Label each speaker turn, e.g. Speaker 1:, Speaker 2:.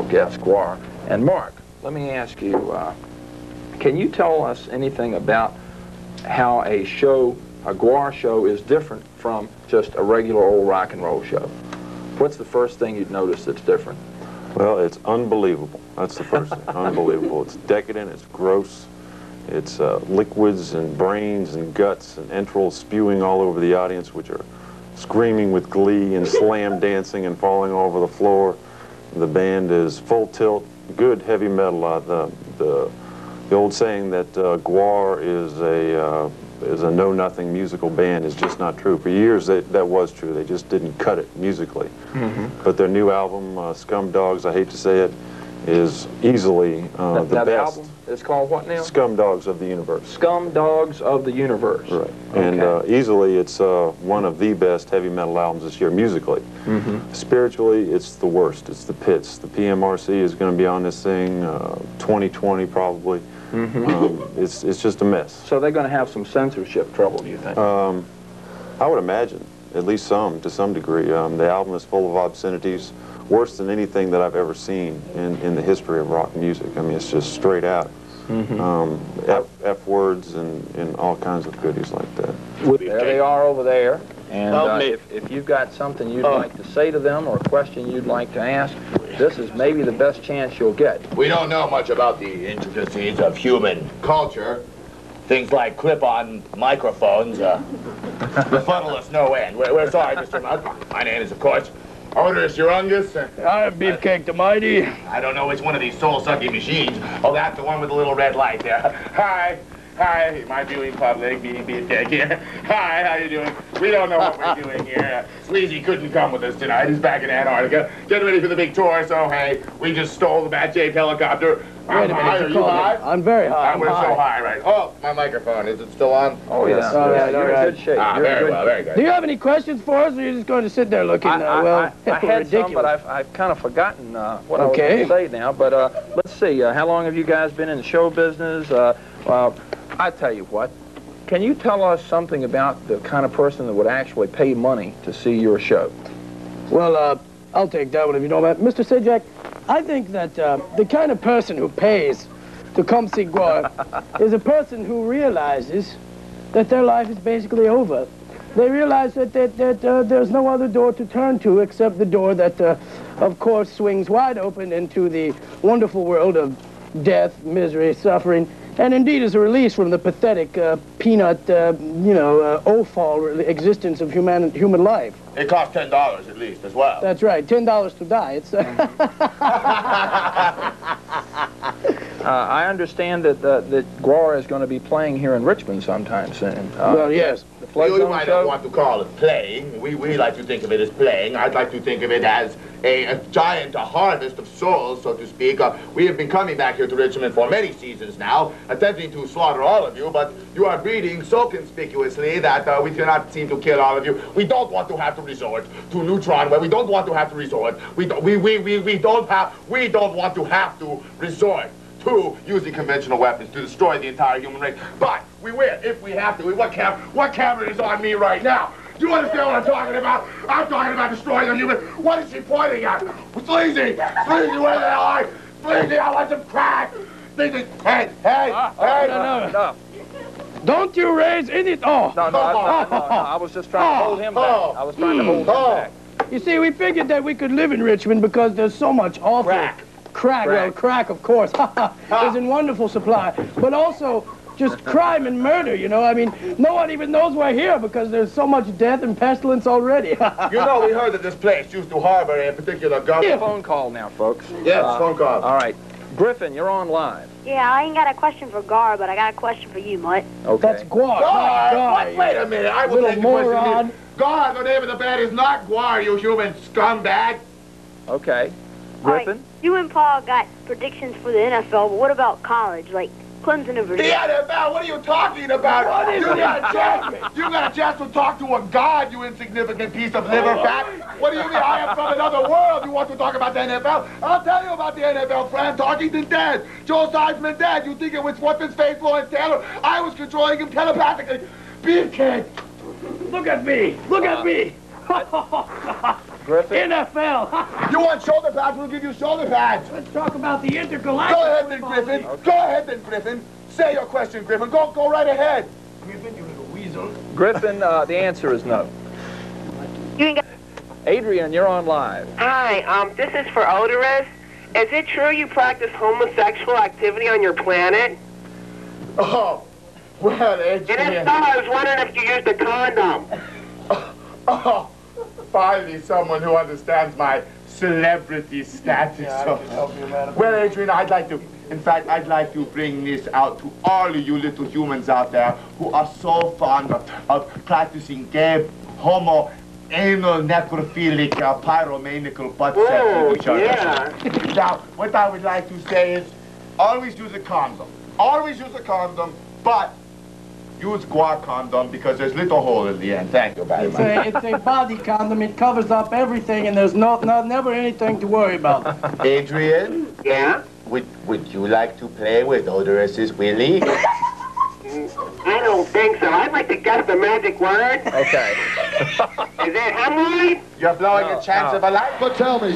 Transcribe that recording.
Speaker 1: guests, Gwar and Mark. Let me ask you, can you tell us anything about how a Gwar show is different from just a regular old rock and roll show? What's the first thing you'd notice that's different?
Speaker 2: Well, it's unbelievable. That's the first thing. Unbelievable. It's decadent, it's gross, it's liquids and brains and guts and entrails spewing all over the audience, which are screaming with glee and slam dancing and falling all over the floor. The band is full tilt, good heavy metal. The old saying that Gwar is a know-nothing musical band is just not true. For years that was true. They just didn't cut it musically. But their new album, Scum Dogs, I hate to say it, is easily the best.
Speaker 1: That album is called what now?
Speaker 2: Scum Dogs of the Universe.
Speaker 1: Scum Dogs of the Universe.
Speaker 2: Right.
Speaker 1: Okay.
Speaker 2: And easily it's one of the best heavy metal albums this year musically. Spiritually, it's the worst. It's the pits. The PMRC is going to be on this thing 2020 probably. It's just a mess.
Speaker 1: So they're going to have some censorship trouble, do you think?
Speaker 2: I would imagine, at least some, to some degree. The album is full of obscenities, worse than anything that I've ever seen in the history of rock music. I mean, it's just straight out. F words and all kinds of goodies like that.
Speaker 1: There they are over there. And if you've got something you'd like to say to them or a question you'd like to ask, this is maybe the best chance you'll get.
Speaker 3: We don't know much about the intricacies of human culture. Things like clip-on microphones befuddle us no end. We're sorry, Mr. Muck. My name is, of course, Oderus Urungus.
Speaker 4: I'm Beefcake the Mighty.
Speaker 3: I don't know which one of these soul-sucking machines. Oh, that's the one with the little red light there. Hi. Hi, my viewing public, Beefcake here. Hi, how you doing? We don't know what we're doing here. Sleazy couldn't come with us tonight. He's back in Antarctica, getting ready for the big tour, so hey, we just stole the bat-shaped helicopter. I'm high. Are you high?
Speaker 4: I'm very high.
Speaker 3: We're so high, right? Oh, my microphone. Is it still on?
Speaker 1: Oh, yes. You're in good shape.
Speaker 3: Very well, very good.
Speaker 4: Do you have any questions for us, or are you just going to sit there looking,
Speaker 1: I had
Speaker 4: ridiculous?
Speaker 1: some, but I've kind of forgotten what I was going to say now. But let's see. How long have you guys been in the show business? I tell you what. Can you tell us something about the kind of person that would actually pay money to see your show?
Speaker 4: Well, I'll take that one if you don't mind. Mr. Sajak, I think that the kind of person who pays to come see Gwar is a person who realizes that their life is basically over. They realize that there's no other door to turn to except the door that, of course, swings wide open into the wonderful world of death, misery, suffering, and indeed is a release from the pathetic, peanut, offal existence of human life.
Speaker 3: It costs $10 at least as well.
Speaker 4: That's right, $10 to die. It's.
Speaker 1: I understand that Gwar is going to be playing here in Richmond sometime soon.
Speaker 4: Well, yes.
Speaker 3: You might not want to call it playing. We like to think of it as playing. I'd like to think of it as a giant harvest of souls, so to speak. We have been coming back here to Richmond for many seasons now, attempting to slaughter all of you, but you are breeding so conspicuously that we cannot seem to kill all of you. We don't want to have to resort to neutron where we don't want to have to resort. We don't want to have to resort to using conventional weapons to destroy the entire human race. But we will if we have to. What camera is on me right now? Do you understand what I'm talking about? I'm talking about destroying a human. What is she pointing at? Sleazy! Sleazy, where the hell are you? Sleazy, I want some crack! Sleazy, hey!
Speaker 1: No.
Speaker 4: Don't you raise any... Oh!
Speaker 1: No, I was just trying to hold him back. I was trying to hold him back.
Speaker 4: You see, we figured that we could live in Richmond because there's so much awful... Crack. Well, crack, of course, is in wonderful supply. But also, just crime and murder, you know? I mean, no one even knows we're here because there's so much death and pestilence already.
Speaker 3: You know, we heard that this place used to harbor a particular government.
Speaker 1: Yeah. Phone call now, folks.
Speaker 3: Yes, phone call.
Speaker 1: All right. Griffin, you're on live.
Speaker 5: Yeah, I ain't got a question for Gar, but I got a question for you, Mutt.
Speaker 1: Okay.
Speaker 4: That's Gwar.
Speaker 3: Gwar! Wait a minute. I will take the question. Gwar, the name of the band is not Gwar, you human scumbag.
Speaker 1: Okay. Griffin?
Speaker 5: Right. You and Paul got predictions for the NFL, but what about college? Like Clemson and Virginia?
Speaker 3: The NFL? What are you talking about? You got a chance to talk to a god, you insignificant piece of liver fat. What do you mean? I am from another world. You want to talk about the NFL? I'll tell you about the NFL. Fran Tarkington dead. Joe Seisman dead. You think it was what's his face, Lawrence Taylor? I was controlling him telepathically. Beefcake! Look at me! Look at me!
Speaker 1: Griffin?
Speaker 4: NFL.
Speaker 3: You want shoulder pads? We'll give you shoulder pads.
Speaker 4: Let's talk about the intergalactic.
Speaker 3: Go ahead then, Griffin.
Speaker 1: Okay.
Speaker 3: Go ahead then, Griffin. Say your question, Griffin. Go right ahead.
Speaker 4: Griffin, you little weasel.
Speaker 1: Griffin, the answer is no.
Speaker 5: You ain't got
Speaker 1: Adrian, you're on live.
Speaker 6: Hi, this is for Oderus. Is it true you practice homosexual activity on your planet?
Speaker 3: Oh, well,
Speaker 6: And if
Speaker 3: Adrian.
Speaker 6: so, I was wondering if you used a condom.
Speaker 3: Oh, finally someone who understands my celebrity status. Well, Adrian, I'd like to bring this out to all of you little humans out there who are so fond of practicing gay, homo, anal, necrophilic, pyromaniacal butt sex
Speaker 6: Oh,
Speaker 3: with each other.
Speaker 6: yeah.
Speaker 3: Now, what I would like to say is, always use a condom. Always use a condom, but use Gwar condom because there's little hole in the end. Thank you very much.
Speaker 4: It's a body condom. It covers up everything, and there's never anything to worry about.
Speaker 3: Adrian,
Speaker 6: Yeah?
Speaker 3: would you like to play with Odorus's Willie?
Speaker 6: I don't think so. I'd like to guess the magic word.
Speaker 1: Okay.
Speaker 6: Is it hemorrhoid?
Speaker 3: You're blowing
Speaker 1: No,
Speaker 3: a chance
Speaker 1: no.
Speaker 3: of a life.
Speaker 7: But tell me,